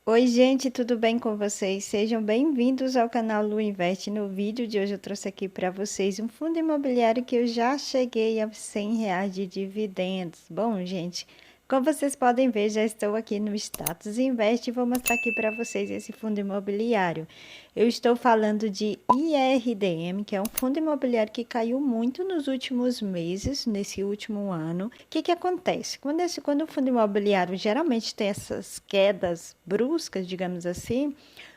Oi, gente, tudo bem com vocês? Sejam bem-vindos ao canal Lu Investe. No vídeo de hoje eu trouxe aqui para vocês um fundo imobiliário que eu já cheguei a R$ 100 de dividendos. Bom, gente, como vocês podem ver, já estou aqui no Status Invest e vou mostrar aqui para vocês esse fundo imobiliário. Eu estou falando de IRDM, que é um fundo imobiliário que caiu muito nos últimos meses, nesse último ano. O que acontece? Quando o fundo imobiliário geralmente tem essas quedas bruscas, digamos assim,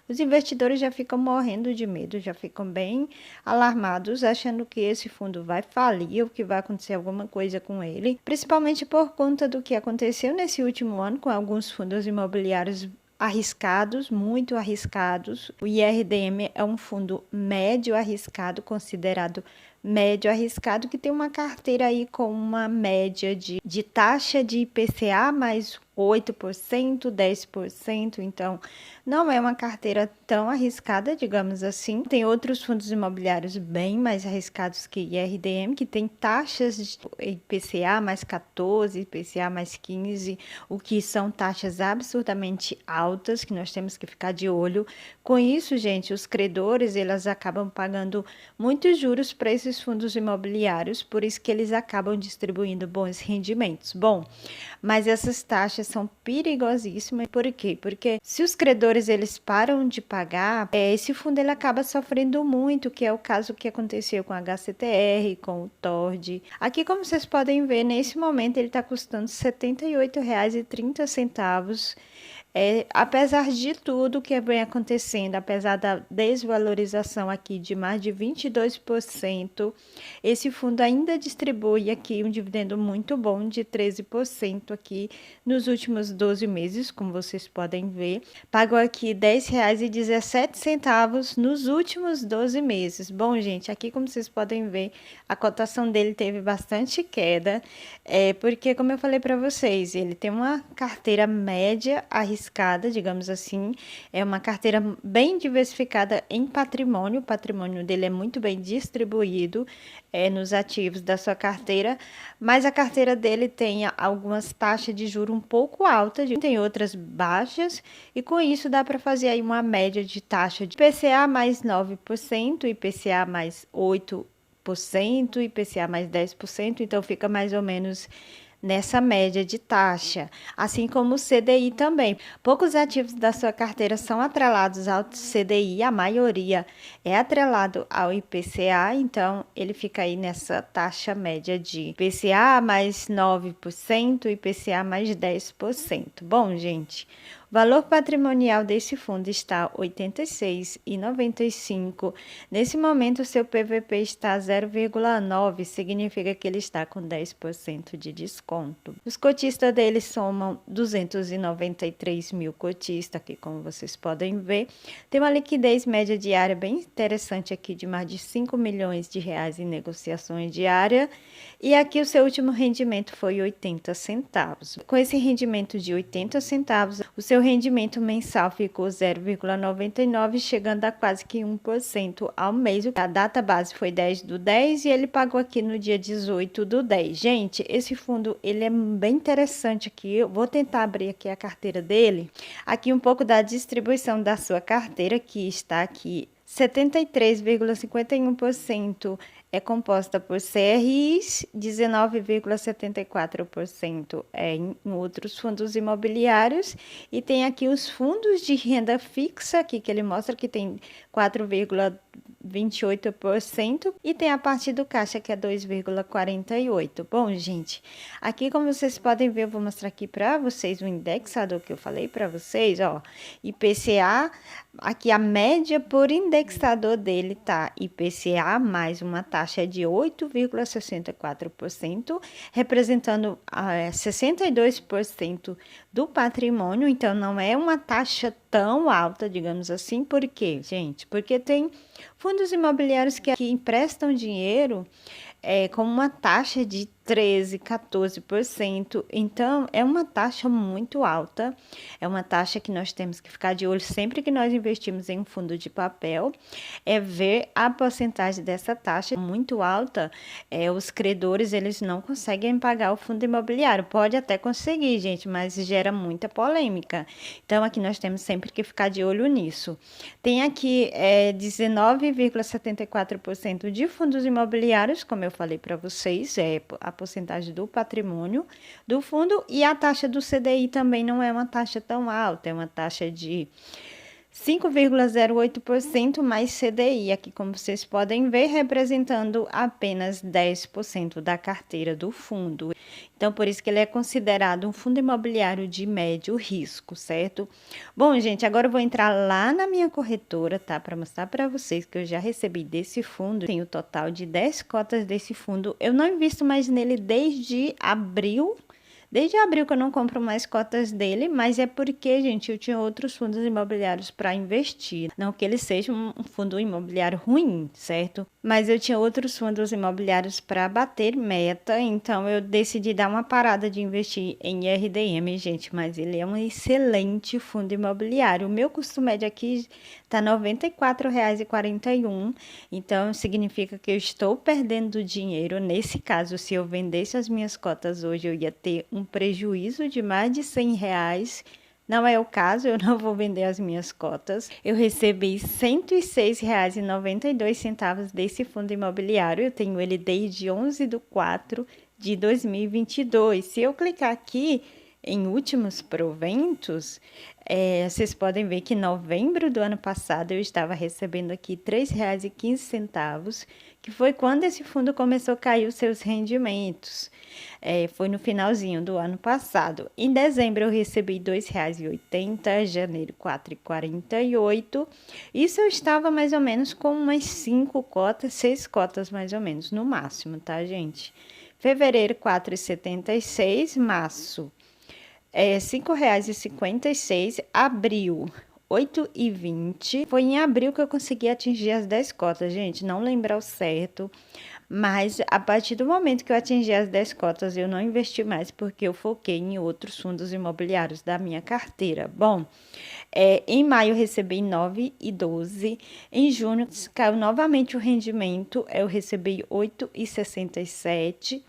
os investidores já ficam morrendo de medo, já ficam bem alarmados, achando que esse fundo vai falir ou que vai acontecer alguma coisa com ele, principalmente por conta do que aconteceu nesse último ano com alguns fundos imobiliários arriscados, muito arriscados. O IRDM é um fundo médio arriscado, considerado médio arriscado, que tem uma carteira aí com uma média de taxa de IPCA mais 8%, 10%, então não é uma carteira tão arriscada, digamos assim. Tem outros fundos imobiliários bem mais arriscados que IRDM, que tem taxas de IPCA mais 14, IPCA mais 15, o que são taxas absurdamente altas, que nós temos que ficar de olho. Com isso, gente, os credores, eles acabam pagando muitos juros para esses fundos imobiliários, por isso que eles acabam distribuindo bons rendimentos. Bom, mas essas taxas são perigosíssimas. Por quê? Porque se os credores eles param de pagar, esse fundo ele acaba sofrendo muito, que é o caso que aconteceu com a HCTR, com o TORD. Aqui, como vocês podem ver, nesse momento ele está custando R$ 78,30. Apesar de tudo que vem acontecendo, apesar da desvalorização aqui de mais de 22%, esse fundo ainda distribui aqui um dividendo muito bom de 13% aqui nos últimos 12 meses, como vocês podem ver. Pagou aqui R$ 10,17 nos últimos 12 meses. Bom, gente, aqui como vocês podem ver, a cotação dele teve bastante queda, porque, como eu falei para vocês, ele tem uma carteira média arriscada, digamos assim, é uma carteira bem diversificada em patrimônio, o patrimônio dele é muito bem distribuído nos ativos da sua carteira, mas a carteira dele tem algumas taxas de juro um pouco altas, tem outras baixas, e com isso dá para fazer aí uma média de taxa de IPCA mais 9%, IPCA mais 8%, IPCA mais 10%, então fica mais ou menos nessa média de taxa, assim como o CDI também. Poucos ativos da sua carteira são atrelados ao CDI, a maioria é atrelado ao IPCA, então ele fica aí nessa taxa média de IPCA mais 9%, IPCA mais 10%. Bom, gente, o valor patrimonial desse fundo está R$ 86,95. Nesse momento, o seu PVP está 0,9, significa que ele está com 10% de desconto. Os cotistas dele somam 293 mil cotistas, aqui como vocês podem ver. Tem uma liquidez média diária bem interessante aqui, de mais de 5 milhões de reais em negociações diárias. E aqui o seu último rendimento foi 80 centavos. Com esse rendimento de 80 centavos, o seu rendimento mensal ficou 0,99, chegando a quase que 1% ao mês. A data base foi 10/10 e ele pagou aqui no dia 18/10. Gente, esse fundo ele é bem interessante aqui. Eu vou tentar abrir aqui a carteira dele. Aqui um pouco da distribuição da sua carteira, que está aqui 73,51% é composta por CRIs, 19,74% em outros fundos imobiliários, e tem aqui os fundos de renda fixa, aqui que ele mostra que tem 4,28%, e tem a parte do caixa que é 2,48%. Bom, gente, aqui como vocês podem ver, eu vou mostrar aqui para vocês o indexador que eu falei para vocês, ó, IPCA, aqui a média por indexador dele tá IPCA mais uma taxa de 8,64%, representando 62% do patrimônio, então não é uma taxa tão alta, digamos assim. Por quê, gente? Porque tem fundos imobiliários que emprestam dinheiro com uma taxa de 13, 14%. Então, é uma taxa muito alta. É uma taxa que nós temos que ficar de olho sempre que nós investimos em um fundo de papel, é ver a porcentagem dessa taxa muito alta. Os credores, eles não conseguem pagar o fundo imobiliário. Pode até conseguir, gente, mas gera muita polêmica. Então, aqui nós temos sempre que ficar de olho nisso. Tem aqui 19,74% de fundos imobiliários, como eu falei para vocês, é a porcentagem do patrimônio do fundo, e a taxa do CDI também não é uma taxa tão alta, é uma taxa de 5,08% mais CDI, aqui como vocês podem ver, representando apenas 10% da carteira do fundo. Então, por isso que ele é considerado um fundo imobiliário de médio risco, certo? Bom, gente, agora eu vou entrar lá na minha corretora, tá? Para mostrar para vocês que eu já recebi desse fundo. Tenho o total de 10 cotas desse fundo. Eu não invisto mais nele desde abril. Desde abril que eu não compro mais cotas dele, mas é porque, gente, eu tinha outros fundos imobiliários para investir. Não que ele seja um fundo imobiliário ruim, certo? Mas eu tinha outros fundos imobiliários para bater meta, então eu decidi dar uma parada de investir em RDM, gente, mas ele é um excelente fundo imobiliário. O meu custo médio aqui está R$ 94,41, então significa que eu estou perdendo dinheiro. Nesse caso, se eu vendesse as minhas cotas hoje, eu ia ter um prejuízo de mais de R$ 100. Não é o caso, eu não vou vender as minhas cotas. Eu recebi R$ 106,92 desse fundo imobiliário. Eu tenho ele desde 11/4/2022. Se eu clicar aqui em últimos proventos, vocês podem ver que em novembro do ano passado eu estava recebendo aqui R$ 3,15, que foi quando esse fundo começou a cair os seus rendimentos. Foi no finalzinho do ano passado. Em dezembro eu recebi R$ 2,80, janeiro R$ 4,48. Isso eu estava mais ou menos com umas 5 cotas, 6 cotas mais ou menos, no máximo, tá, gente? Fevereiro R$ 4,76, março R$ 5,56, abril R$ 8,20. Foi em abril que eu consegui atingir as 10 cotas, gente, não lembro ao certo, mas a partir do momento que eu atingi as 10 cotas, eu não investi mais, porque eu foquei em outros fundos imobiliários da minha carteira. Bom, em maio eu recebi 9,12, em junho caiu novamente o rendimento, eu recebi 8,67,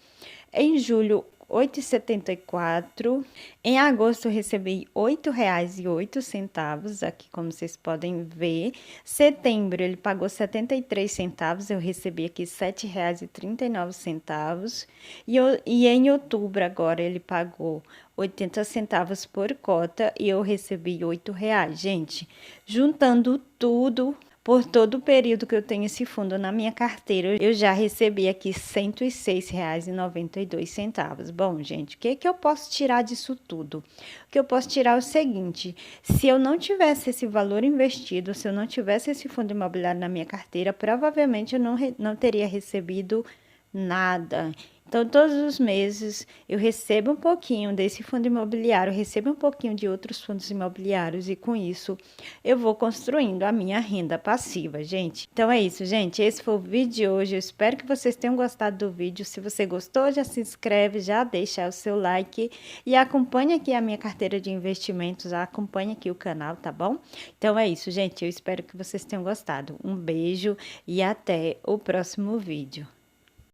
em julho 8,74. Em agosto eu recebi R$ 8,08, aqui como vocês podem ver. Setembro ele pagou 73 centavos, eu recebi aqui R$ 7,39. E em outubro agora ele pagou 80 centavos por cota e eu recebi R$ 8,00. Gente, juntando tudo, por todo o período que eu tenho esse fundo na minha carteira, eu já recebi aqui R$ 106,92. Bom, gente, o que eu posso tirar disso tudo? O que eu posso tirar é o seguinte: se eu não tivesse esse valor investido, se eu não tivesse esse fundo imobiliário na minha carteira, provavelmente eu não teria recebido nada. Então, todos os meses eu recebo um pouquinho desse fundo imobiliário, recebo um pouquinho de outros fundos imobiliários e com isso eu vou construindo a minha renda passiva, gente. Então é isso, gente. Esse foi o vídeo de hoje. Eu espero que vocês tenham gostado do vídeo. Se você gostou, já se inscreve, já deixa o seu like e acompanha aqui a minha carteira de investimentos, acompanha aqui o canal, tá bom? Então é isso, gente. Eu espero que vocês tenham gostado. Um beijo e até o próximo vídeo.